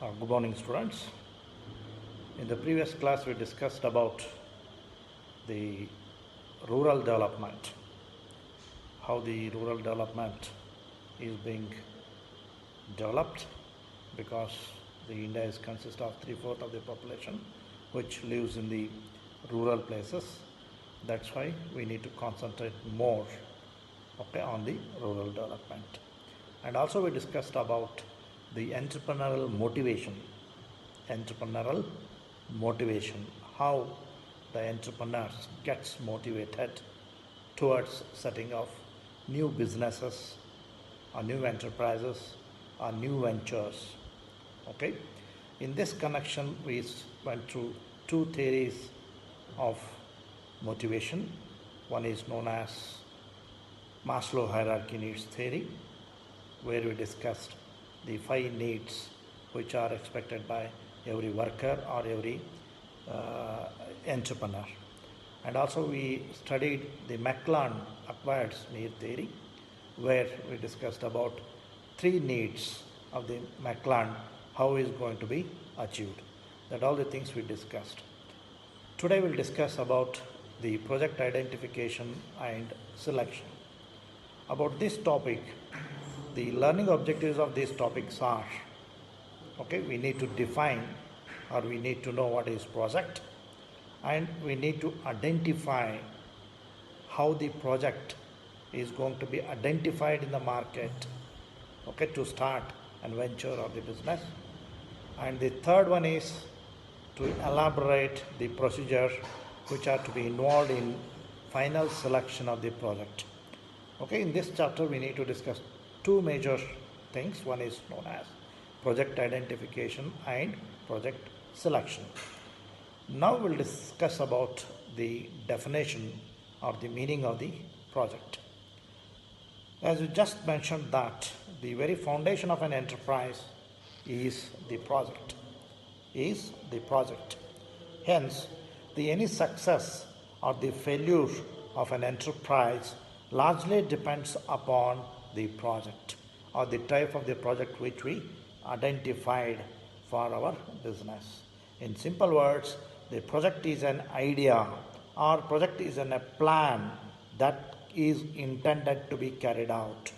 Good morning, students. In the previous class, we discussed about the rural development, how the rural development is being developed because the India is consist of 3/4 of the population which lives in the rural places. That's why we need to concentrate more on the rural development. And also we discussed about the entrepreneurial motivation, how the entrepreneurs gets motivated towards setting of new businesses or new enterprises or new ventures. Okay, in this connection we went through two theories of motivation. One is known as Maslow hierarchy needs theory, where we discussed the 5 needs which are expected by every worker or every entrepreneur. And also we studied the McClelland acquired need theory, where we discussed about 3 needs of the McClelland, how is going to be achieved. That all the things we discussed. Today we'll discuss about the project identification and selection. About this topic, the learning objectives of these topics are, we need to define or we need to know what is project, and we need to identify how the project is going to be identified in the market, to start and venture or the business. And the third one is to elaborate the procedure which are to be involved in final selection of the project. In this chapter we need to discuss 2 major things. One is known as project identification and project selection. Now we'll discuss about the definition or the meaning of the project. As we just mentioned that the very foundation of an enterprise is the project. Hence, any success or the failure of an enterprise largely depends upon the project or the type of the project which we identified for our business. In simple words, the project is an idea or project is a plan that is intended to be carried out.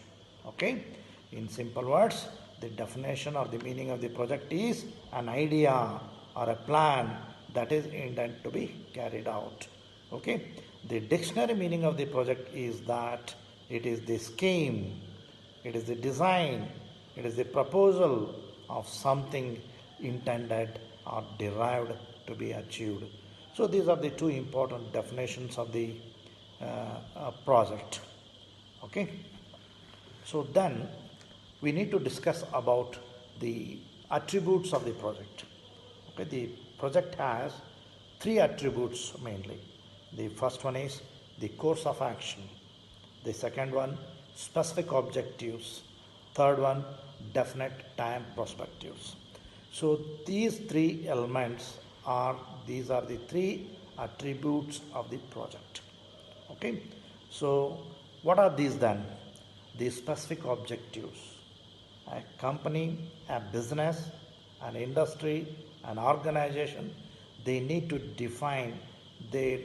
In simple words, the definition or the meaning of the project is an idea or a plan that is intended to be carried out. The dictionary meaning of the project is that it is the scheme, it is the design, it is the proposal of something intended or derived to be achieved. So these are the 2 important definitions of the project. So then we need to discuss about the attributes of the project. The project has 3 attributes mainly. The first one is the course of action. The second one, specific objectives. Third one, definite time perspectives. So these 3 elements are the 3 attributes of the project. So what are these then? The specific objectives. A company, a business, an industry, an organization, they need to define their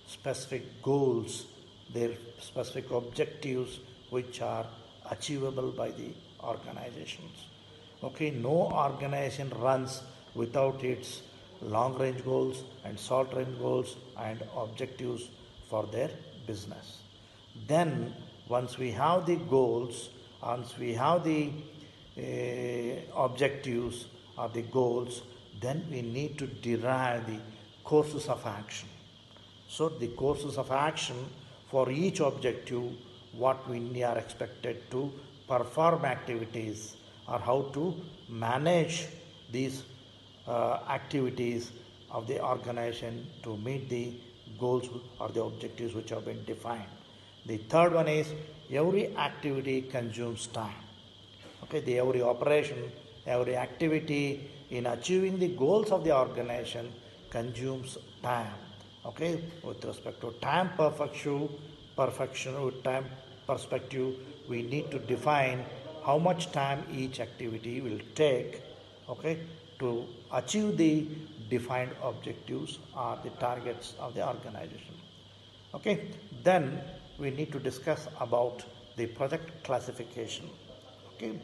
specific goals, their specific objectives which are achievable by the organizations. No organization runs without its long range goals and short range goals and objectives for their business. Then once we have the goals, once we have the objectives or the goals, then we need to derive the courses of action. So the courses of action for each objective, what we are expected to perform activities or how to manage these activities of the organization to meet the goals or the objectives which have been defined. The third one is every activity consumes time. The every operation, every activity in achieving the goals of the organization consumes time. With respect to time perfection with time perspective, we need to define how much time each activity will take to achieve the defined objectives or the targets of the organization. Okay, then we need to discuss about the project classification. Okay,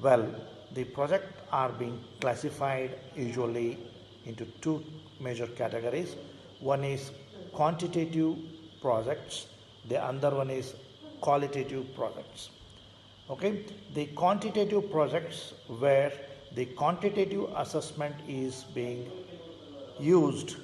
well, the projects are being classified usually into two major categories. One is quantitative projects, the other one is qualitative projects. Okay, the quantitative projects where the quantitative assessment is being used.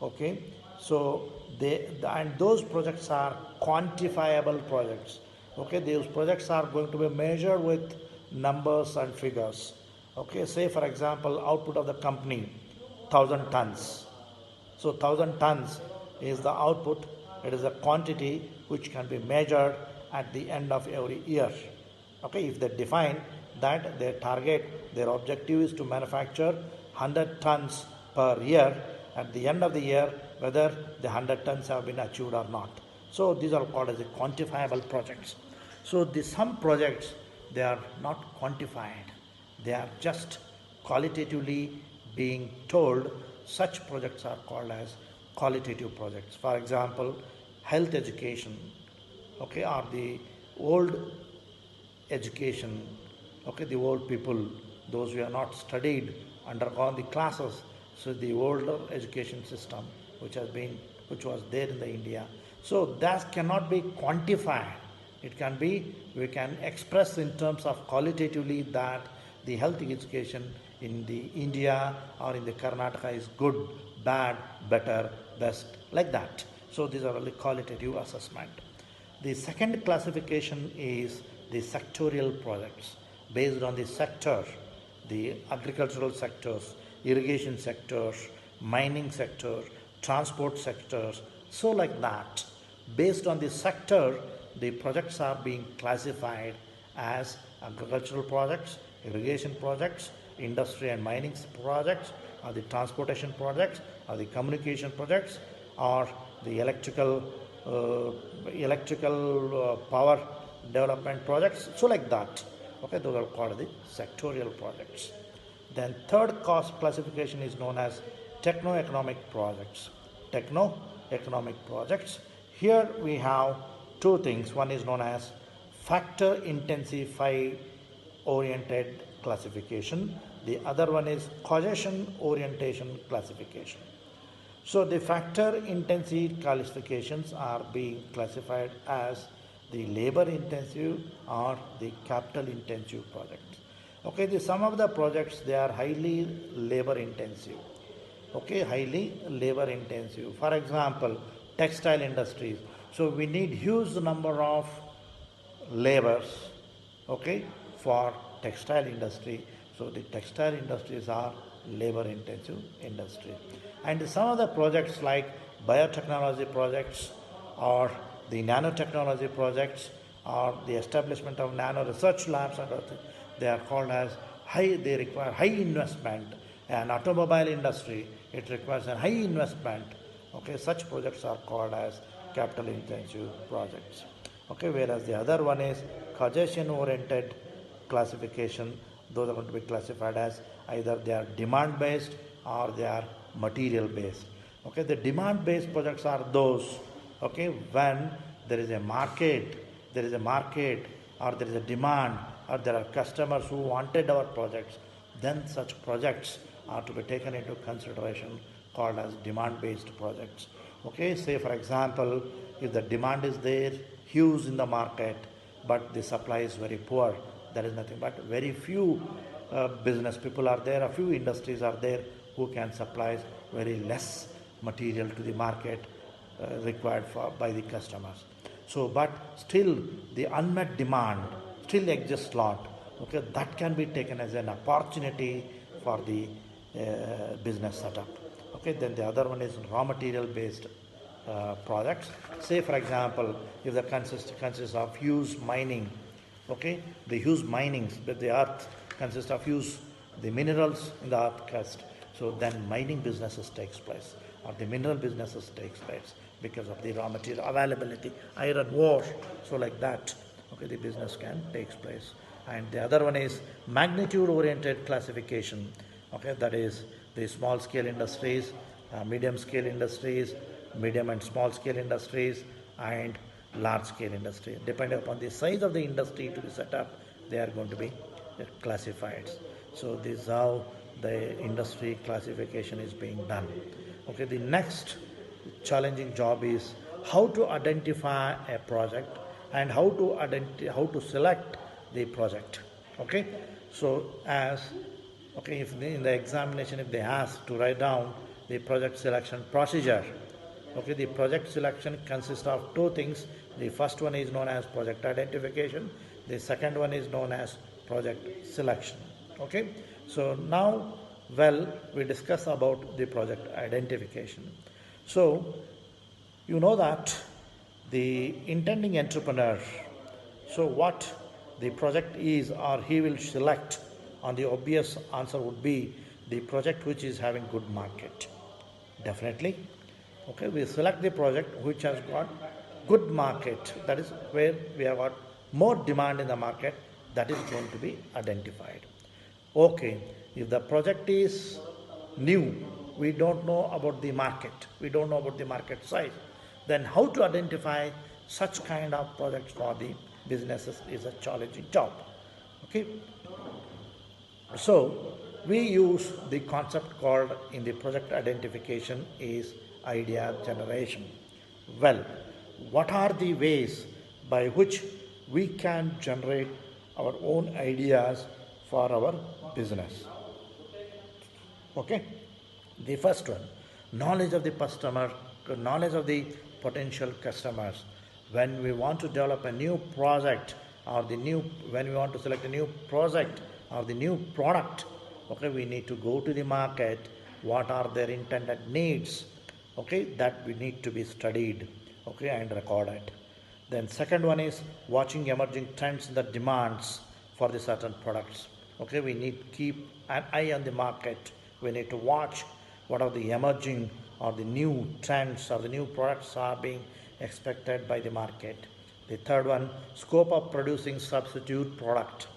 Okay, so and those projects are quantifiable projects. Okay, those projects are going to be measured with numbers and figures. Okay, say for example, output of the company 1000 tons. So 1000 tons is the output. It is a quantity which can be measured at the end of every year. Okay, if they define that their target, their objective is to manufacture 100 tons per year, at the end of the year, whether the 100 tons have been achieved or not. So these are called as the quantifiable projects. So some projects, they are not quantified. They are just qualitatively being told. Such projects are called as qualitative projects. For example, health education, okay, or the old education, okay, the old people, those who have not studied, undergone the classes. So the older education system which was there in the India. So that cannot be quantified. It can be, we can express in terms of qualitatively that the health education in the India or in the Karnataka is good, bad, better, best, like that. So these are only qualitative assessment. The second classification is the sectorial projects based on the sector, the agricultural sectors, irrigation sectors, mining sector, transport sectors. So like that, based on the sector, the projects are being classified as agricultural projects, irrigation projects, industry and mining projects, or the transportation projects, or the communication projects, or the electrical power development projects. So like that. Okay, those are called the sectorial projects. Then third cost classification is known as techno-economic projects. Techno-economic projects. Here we have two things. One is known as factor intensified oriented classification. The other one is causation orientation classification. So the factor intensive classifications are being classified as the labor intensive or the capital intensive projects. Okay, some of the projects, they are highly labor intensive. Okay, highly labor intensive. For example, textile industries. So we need huge number of labors, okay, for textile industry. So the textile industries are labor intensive industry. And some of the projects like biotechnology projects or the nanotechnology projects or the establishment of nano research labs and other things, they are called as they require high investment. An automobile industry, it requires a high investment. Okay, such projects are called as capital intensive projects. Okay, whereas the other one is causation oriented classification. Those are going to be classified as either they are demand based or they are material based. Okay, the demand based projects are those, okay, when there is a market or there is a demand or there are customers who wanted our projects, then such projects are to be taken into consideration, called as demand based projects. Okay, say for example, if the demand is there huge in the market but the supply is very poor, there is nothing but very few business people are there, a few industries are there who can supply very less material to the market required by the customers. So, but still the unmet demand still exists lot. Okay, that can be taken as an opportunity for the business setup. Okay, then the other one is raw material based projects. Say for example, if the consists of huge mining, okay, the huge minings, but the earth consists of huge the minerals in the earth crust. So then mining businesses takes place, or the mineral businesses takes place because of the raw material availability, iron ore. So like that, okay, the business can takes place. And the other one is magnitude oriented classification. Okay, that is the small scale industries, medium scale industries, medium and small scale industries, and large scale industry. Depending upon the size of the industry to be set up, they are going to be classified. So this is how the industry classification is being done. Okay, the next challenging job is how to identify a project and how to select the project. Okay, so as okay, if in the examination if they ask to write down the project selection procedure, okay, the project selection consists of two things. The first one is known as project identification, the second one is known as project selection. Okay, so now, well, we discuss about the project identification. So you know that the intending entrepreneur, so what the project is or he will select, on the obvious answer would be the project which is having good market. Definitely. Okay, we select the project which has got good market, that is where we have got more demand in the market, that is going to be identified. Okay, if the project is new, we don't know about the market, we don't know about the market size, then how to identify such kind of projects for the businesses is a challenging job. Okay, so we use the concept called in the project identification is idea generation. Well, what are the ways by which we can generate our own ideas for our business? Okay, the first one, knowledge of the customer, knowledge of the potential customers. When we want to develop a new project or the new, when we want to select a new project or the new product, okay, we need to go to the market, what are their intended needs, okay, that we need to be studied, okay, and recorded. Then second one is watching emerging trends in the demands for the certain products. Okay, we need to keep an eye on the market, we need to watch what are the emerging or the new trends or the new products are being expected by the market. The third one, scope of producing substitute product.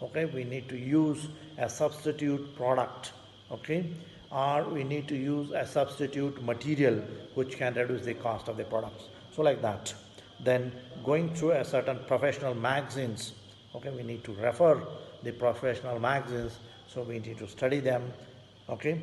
Okay, we need to use a substitute product, okay, or we need to use a substitute material which can reduce the cost of the products. So like that. Then going through a certain professional magazines, okay, we need to refer the professional magazines, so we need to study them, okay,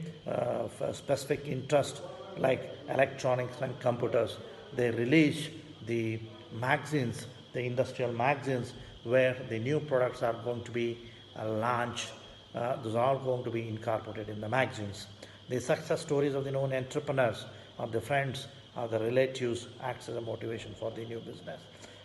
for specific interest like electronics and computers, they release the magazines, the industrial magazines where the new products are going to be launched. Those are all going to be incorporated in the magazines. The success stories of the known entrepreneurs, of the friends, of the relatives acts as a motivation for the new business.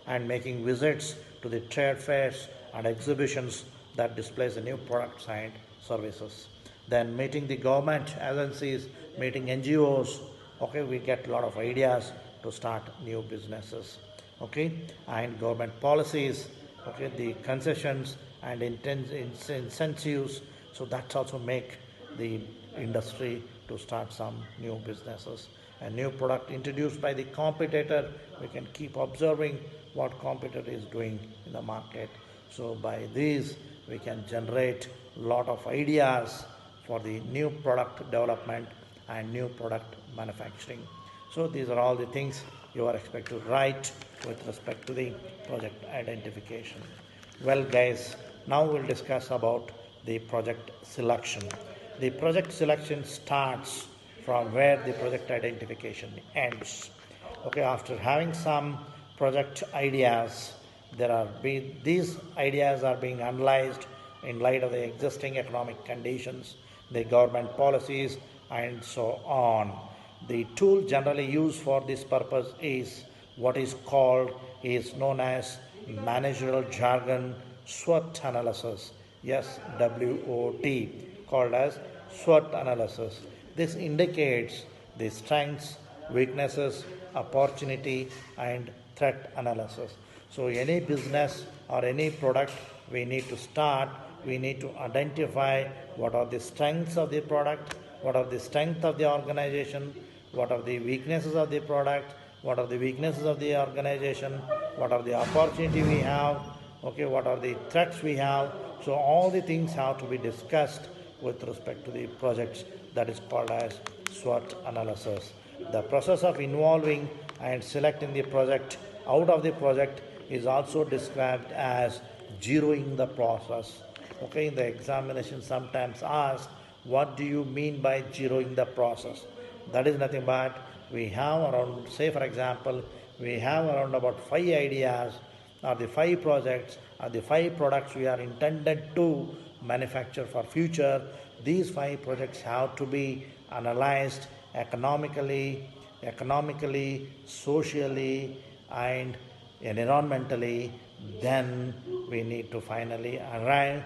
And making visits to the trade fairs and exhibitions that displays the new products and services. Then meeting the government agencies, meeting NGOs, okay, we get a lot of ideas to start new businesses, okay, and government policies, okay, the concessions and incentives, so that also make the industry to start some new businesses. A new product introduced by the competitor, we can keep observing what competitor is doing in the market. So by these we can generate a lot of ideas for the new product development and new product manufacturing. So these are all the things you are expected to write with respect to the project identification. Well guys, now we'll discuss about the project selection. The project selection starts from where the project identification ends. Okay, after having some project ideas, these ideas are being analyzed in light of the existing economic conditions, the government policies, and so on. The tool generally used for this purpose is what is known as managerial jargon SWOT analysis. Yes, SWOT, called as SWOT analysis. This indicates the strengths, weaknesses, opportunity, and threat analysis. So any business or any product, we need to identify what are the strengths of the product, what are the strengths of the organization, what are the weaknesses of the product, what are the weaknesses of the organization, what are the opportunity we have, okay, what are the threats we have. So all the things have to be discussed with respect to the projects, that is called as SWOT analysis. The process of involving and selecting the project out of the project is also described as zeroing the process. Okay, the examination sometimes asks, what do you mean by zeroing the process? That is nothing but we have around, say for example, we have around about 5 ideas or the 5 projects or the 5 products we are intended to manufacture for future. These 5 projects have to be analyzed economically, socially, and environmentally. Then we need to finally arrive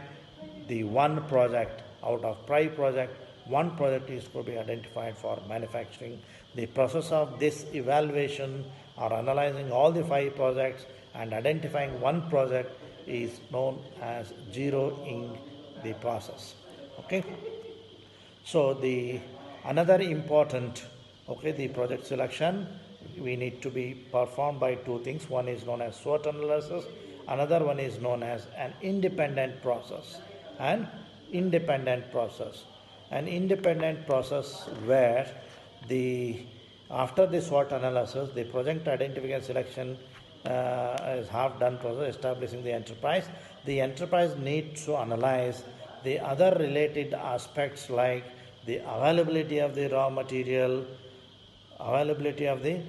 the one project out of 5 project. One project is to be identified for manufacturing. The process of this evaluation or analyzing all the 5 projects and identifying one project is known as zeroing the process. Okay. So the another important, okay, the project selection we need to be performed by 2 things. One is known as SWOT analysis. Another one is known as an independent process. An independent process where the after the SWOT analysis, the project identification selection is half done process establishing the enterprise. The enterprise needs to analyze the other related aspects like the availability of the raw material, availability of the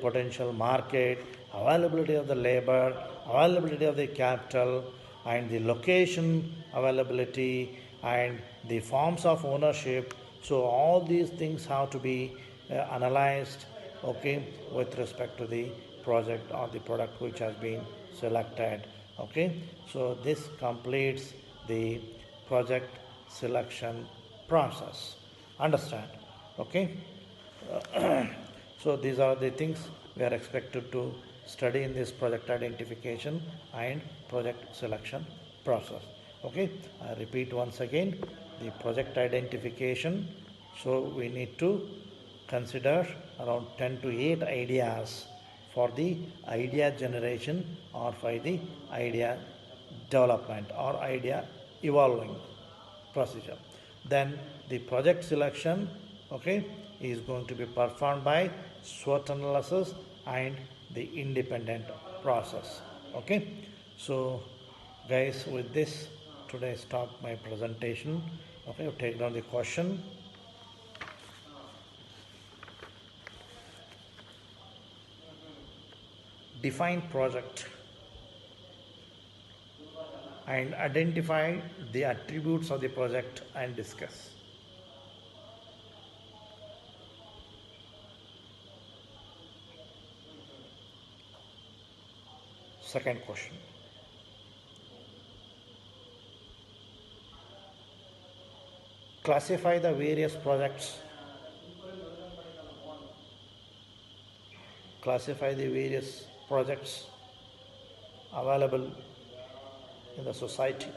potential market, availability of the labor, availability of the capital, and the location availability, and the forms of ownership. So all these things have to be analyzed, okay, with respect to the project or the product which has been selected. Okay, so this completes the project selection process. Understand? Okay. So these are the things we are expected to study in this project identification and project selection process. Okay, I repeat once again, the project identification. So we need to consider around 10 to 8 ideas for the idea generation or for the idea development or idea evolving procedure. Then the project selection, okay, is going to be performed by SWOT analysis and the independent process. Okay, so guys, with this today stop my presentation. Okay, take down the question. Define project and identify the attributes of the project and discuss. Second question. Classify the various projects. Classify the various projects available in the society.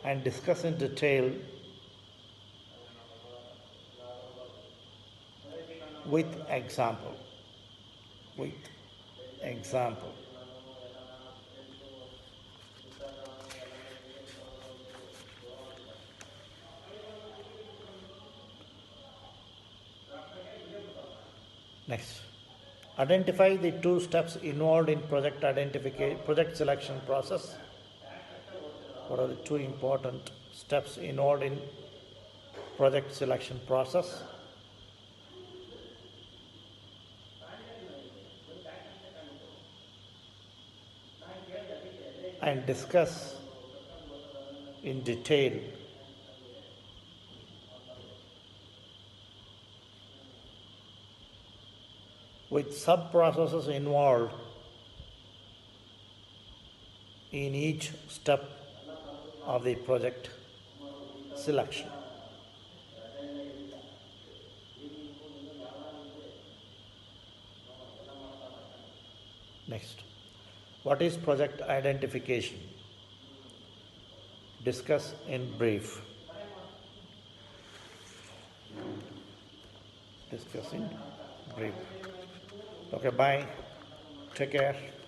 And discuss in detail with example. With example. Next, identify the 2 steps involved in project selection process. What are the 2 important steps involved in project selection process? And discuss in detail with sub-processes involved in each step of the project selection. Next, what is project identification? Discuss in brief. Discuss in brief. Okay, bye. Take care.